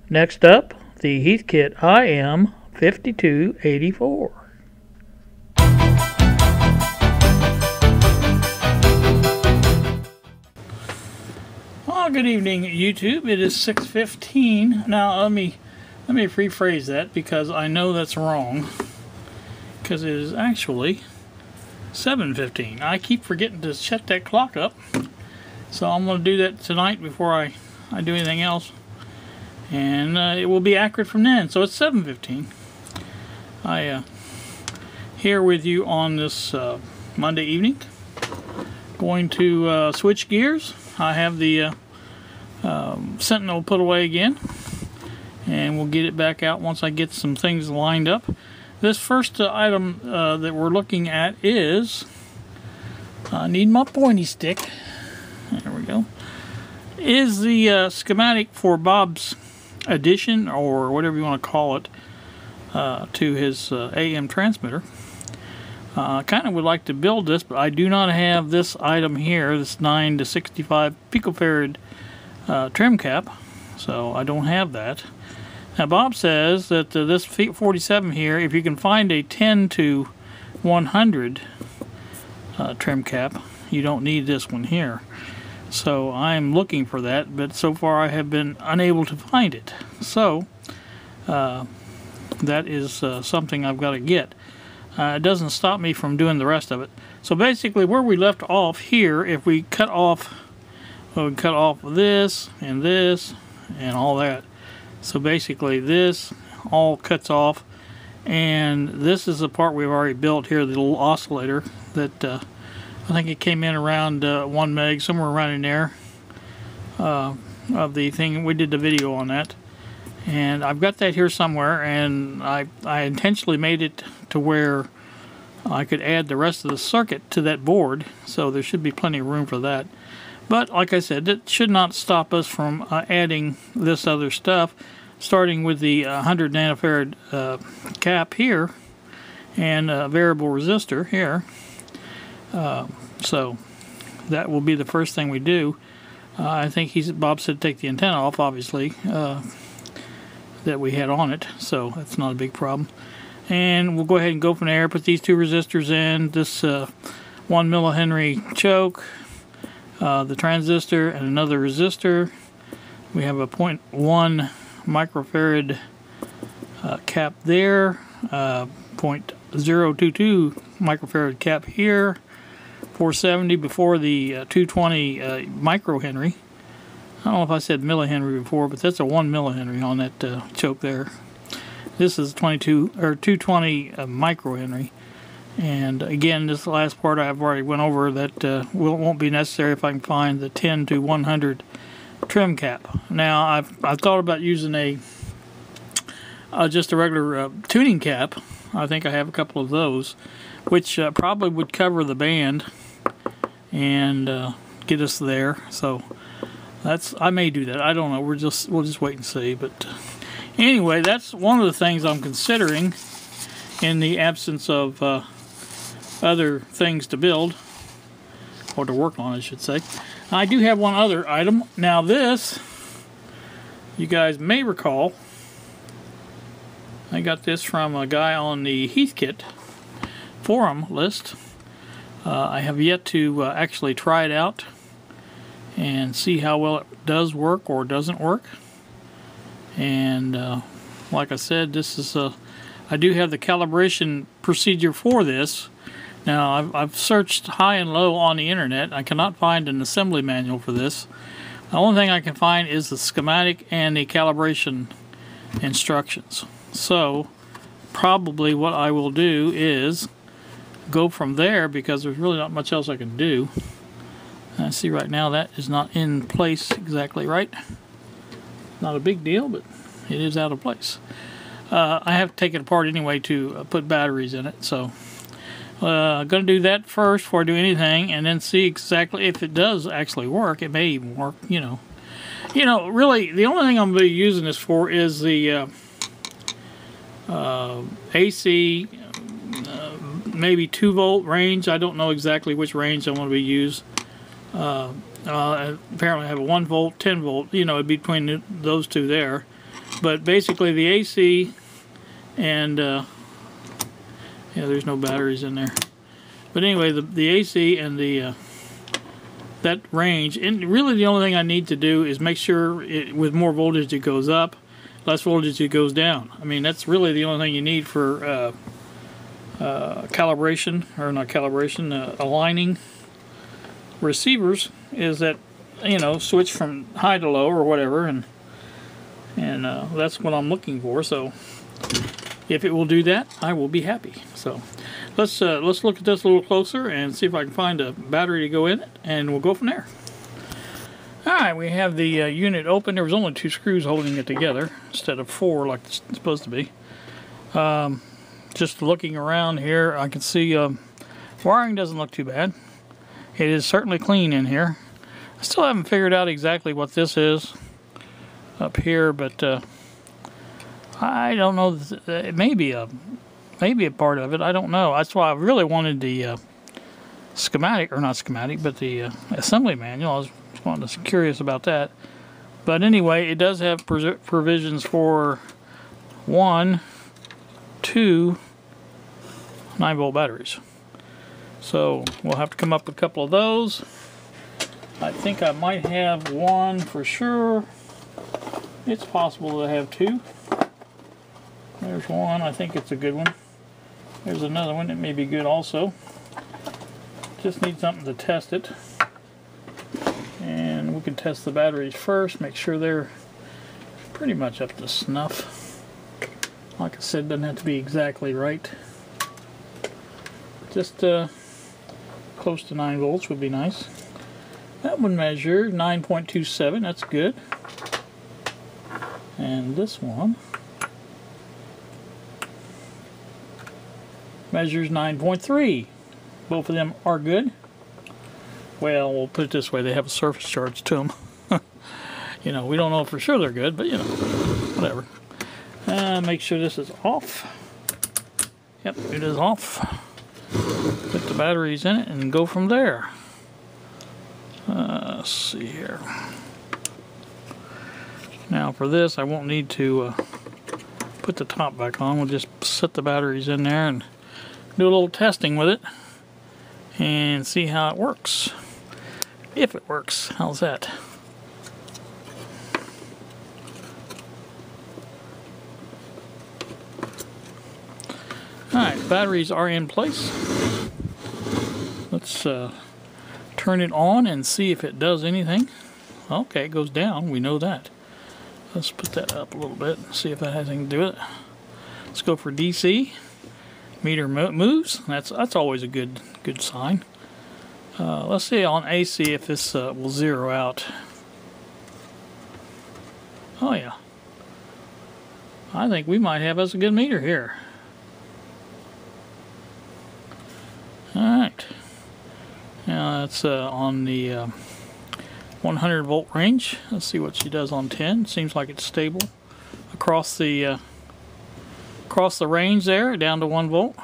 Next up, the Heathkit IM5284. Well, good evening, YouTube. It is 6:15. Now, let me rephrase that because I know that's wrong. Because it is actually 7:15. I keep forgetting to set that clock up. So I'm going to do that tonight before I do anything else. And it will be accurate from then. So it's 7:15. I here with you on this Monday evening. Going to switch gears. I have the Sentinel put away again, and we'll get it back out once I get some things lined up. This first item that we're looking at is, I need my pointy stick, there we go, is the schematic for Bob's addition, or whatever you want to call it, to his AM transmitter. I kind of would like to build this, but I do not have this item here, this 9 to 65 picofarad trim cap, so I don't have that. Now Bob says that this FET-47 here, if you can find a 10 to 100 trim cap, you don't need this one here. So I'm looking for that, but so far I have been unable to find it. So that is something I've got to get. It doesn't stop me from doing the rest of it. So basically where we left off here, if we cut off, well, we cut off this and all that. So basically this all cuts off, and this is the part we've already built here, the little oscillator that I think it came in around 1 meg, somewhere around in there, of the thing. We did the video on that, and I've got that here somewhere, and I intentionally made it to where I could add the rest of the circuit to that board, so there should be plenty of room for that. But like I said, it should not stop us from adding this other stuff, starting with the 100 nanofarad cap here and a variable resistor here. So that will be the first thing we do. I think Bob said take the antenna off, obviously, that we had on it, so that's not a big problem. And we'll go ahead and go from there. Put these two resistors in, this 1 millihenry choke, the transistor, and another resistor. We have a 0.1 microfarad cap there, 0.022 microfarad cap here, 470 before the 220 microhenry. I don't know if I said millihenry before, but that's a 1 millihenry on that choke there. This is 220 microhenry. And again, this last part I've already went over, that won't be necessary if I can find the 10 to 100 trim cap. Now I've thought about using just a regular tuning cap. I think I have a couple of those, which probably would cover the band and get us there. So I may do that. I don't know. We'll just wait and see. But anyway, that's one of the things I'm considering in the absence of other things to build, or to work on, I should say. I do have one other item. Now this, you guys may recall, I got this from a guy on the Heathkit forum list. I have yet to actually try it out and see how well it does work or doesn't work. And like I said, this is I do have the calibration procedure for this. Now I've searched high and low on the internet. I cannot find an assembly manual for this. The only thing I can find is the schematic and the calibration instructions. So probably what I will do is go from there, because there's really not much else I can do. I see right now that is not in place exactly right. Not a big deal, but it is out of place. I have to take it apart anyway to put batteries in it, so I'm going to do that first before I do anything, and then see exactly if it does actually work. It may even work, you know. Really, the only thing I'm going to be using this for is the AC, maybe 2-volt range. I don't know exactly which range I want to be used. Apparently I have a 1 volt, 10 volt, between those two there. But basically the AC and yeah, there's no batteries in there. But anyway, the AC and the that range, and really the only thing I need to do is make sure with more voltage it goes up, less voltage it goes down. I mean, that's really the only thing you need for calibration, or not calibration, aligning receivers, is that, you know, switch from high to low or whatever, and that's what I'm looking for. So if it will do that, I will be happy. So let's look at this a little closer and see if I can find a battery to go in it, and we'll go from there. Alright, we have the unit open. There was only 2 screws holding it together instead of 4 like it's supposed to be. Just looking around here, I can see wiring doesn't look too bad. It is certainly clean in here. I still haven't figured out exactly what this is up here, but I don't know. It may be a part of it. I don't know. That's why I really wanted the schematic, or not schematic, but the assembly manual. I was curious about that. But anyway, it does have provisions for 1, 2 9-volt batteries. So we'll have to come up with a couple of those. I think I might have 1 for sure. It's possible to have 2. There's 1. I think it's a good one. There's another one that may be good also. Just need something to test it. And we can test the batteries first, make sure they're pretty much up to snuff. Like I said, it doesn't have to be exactly right. Just close to 9 volts would be nice. That one measures 9.27, that's good. And this one measures 9.3. Both of them are good. Well, we'll put it this way, they have a surface charge to them. You know, we don't know for sure they're good, but you know, whatever. Make sure this is off. Yep, it is off. Put the batteries in it and go from there. Let's see here. Now for this, I won't need to put the top back on. We'll just set the batteries in there and do a little testing with it and see how it works. If it works, how's that? Alright, batteries are in place. Let's turn it on and see if it does anything. Okay, it goes down, we know that. Let's put that up a little bit and see if that has anything to do with it. Let's go for DC. Meter moves. That's always a good sign. Let's see on AC if this will zero out. Oh yeah. I think we might have us a good meter here. Alright. Now that's on the 100 volt range. Let's see what she does on 10. Seems like it's stable across the range there, down to 1 volt.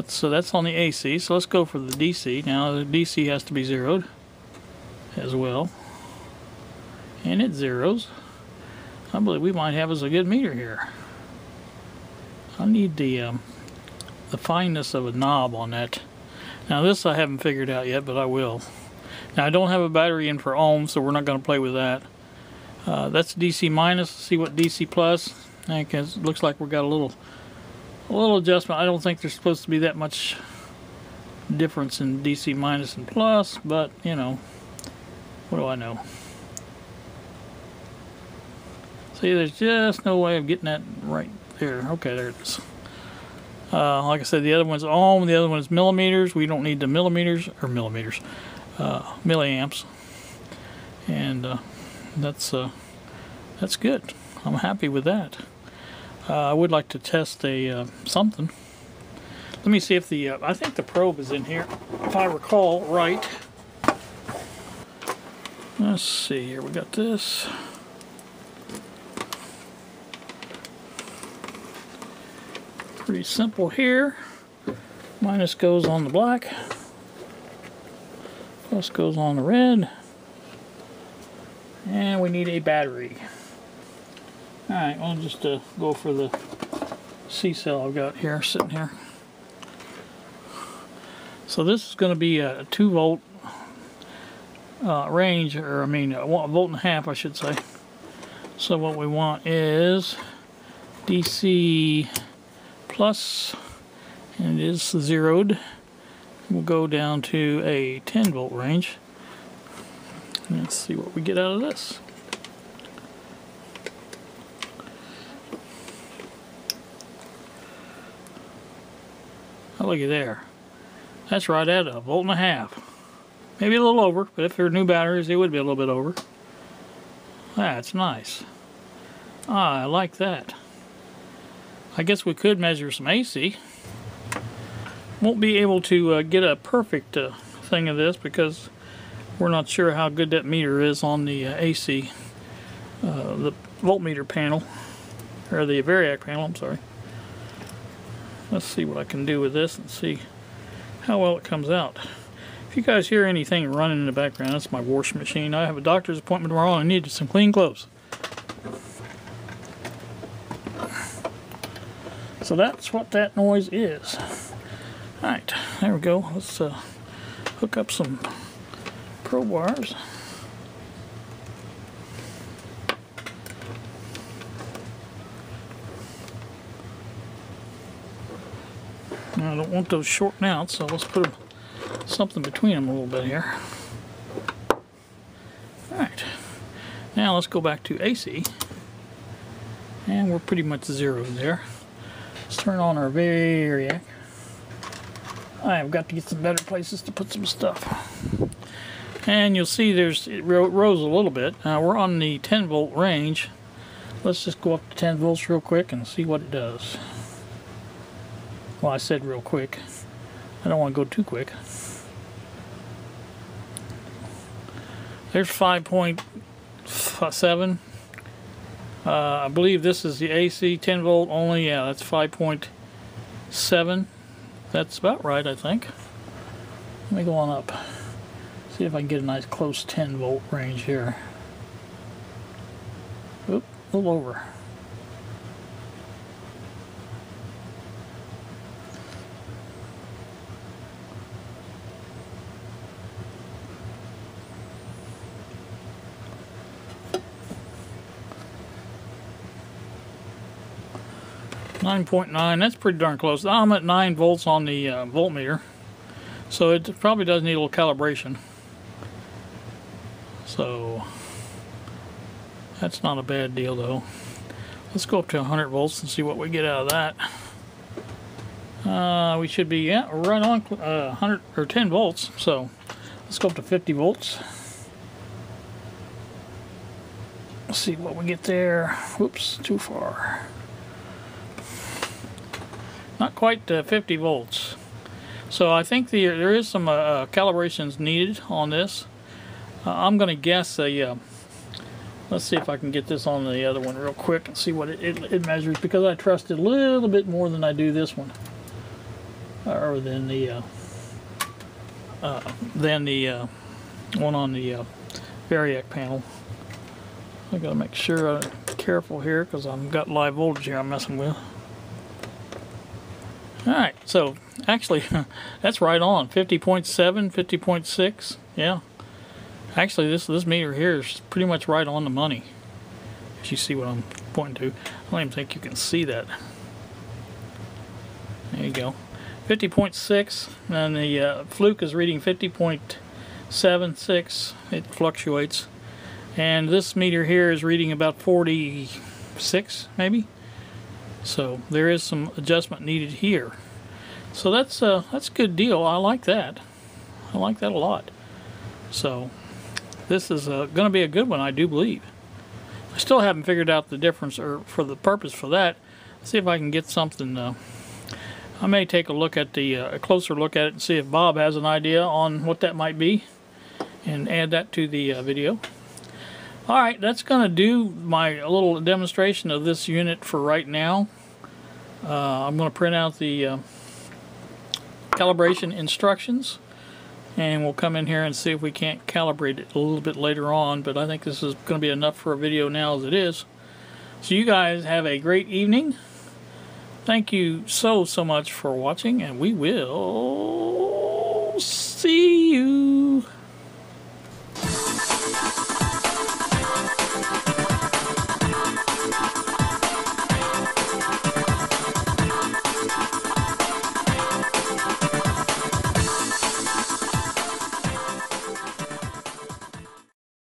So that's on the AC. So let's go for the DC. Now the DC has to be zeroed as well, and it zeros. I believe we might have us a good meter here. I need the fineness of a knob on that. Now this I haven't figured out yet, but I will. Now I don't have a battery in for ohms, so we're not going to play with that. That's DC minus. Let's see what DC plus. It looks like we've got a little adjustment. I don't think there's supposed to be that much difference in DC minus and plus, but you know, what do I know? See, there's just no way of getting that right there. Okay, there it is. Like I said, the other one's ohm, the other one is millimeters. We don't need the milliamps, and that's good. I'm happy with that. I would like to test a something. Let me see if the I think the probe is in here, if I recall right. Let's see here. We got this. Pretty simple here. Minus goes on the black. Plus goes on the red. And we need a battery. Alright, I'll just go for the C cell I've got here, sitting here. So this is going to be a 2 volt range, or I mean a volt and a half, I should say. So what we want is DC plus, and it is zeroed. We'll go down to a 10 volt range. Let's see what we get out of this. Oh, looky there. That's right at a volt and a half. Maybe a little over, but if they're new batteries, it would be a little bit over. That's nice. Ah, I like that. I guess we could measure some AC. Won't be able to get a perfect thing of this because we're not sure how good that meter is on the AC, the voltmeter panel, or the variac panel, I'm sorry. Let's see what I can do with this and see how well it comes out. If you guys hear anything running in the background, that's my washing machine. I have a doctor's appointment tomorrow and I need some clean clothes. So that's what that noise is. Alright, there we go. Let's hook up some probe wires. I don't want those shorting out, so let's put something between them a little bit here. Alright, now let's go back to AC, and we're pretty much zeroed there. Let's turn on our variac. I have got to get some better places to put some stuff. And you'll see it rose a little bit. Now we're on the 10 volt range. Let's just go up to 10 volts real quick and see what it does. Well, I said real quick. I don't want to go too quick. There's 5.7. I believe this is the AC 10 volt only. Yeah, that's 5.7. That's about right, I think. Let me go on up. See if I can get a nice close 10 volt range here. Oop, a little over. .9, that's pretty darn close. I'm at 9 volts on the voltmeter, so it probably does need a little calibration. So that's not a bad deal though. Let's go up to 100 volts and see what we get out of that. We should be right on 100 or 10 volts. So let's go up to 50 volts. Let's see what we get there. Whoops, too far. Not quite 50 volts. So I think there is some calibrations needed on this. I'm going to guess let's see if I can get this on the other one real quick and see what it measures, because I trust it a little bit more than I do this one, or than the one on the variac panel. I got to make sure I'm careful here because I've got live voltage here I'm messing with. Alright, so actually that's right on. 50.7, 50.6, yeah. Actually this meter here is pretty much right on the money, if you see what I'm pointing to. I don't even think you can see that. There you go. 50.6, and the fluke is reading 50.76. It fluctuates. And this meter here is reading about 46 maybe. So there is some adjustment needed here. So that's a good deal. I like that. I like that a lot. So this is going to be a good one, I do believe. I still haven't figured out the difference, or for the purpose for that. See if I can get something. I may take a look at a closer look at it and see if Bob has an idea on what that might be, and add that to the video. Alright, that's going to do my little demonstration of this unit for right now. I'm going to print out the calibration instructions, and we'll come in here and see if we can't calibrate it a little bit later on, but I think this is going to be enough for a video now as it is. So you guys have a great evening. Thank you so much for watching, and we will see you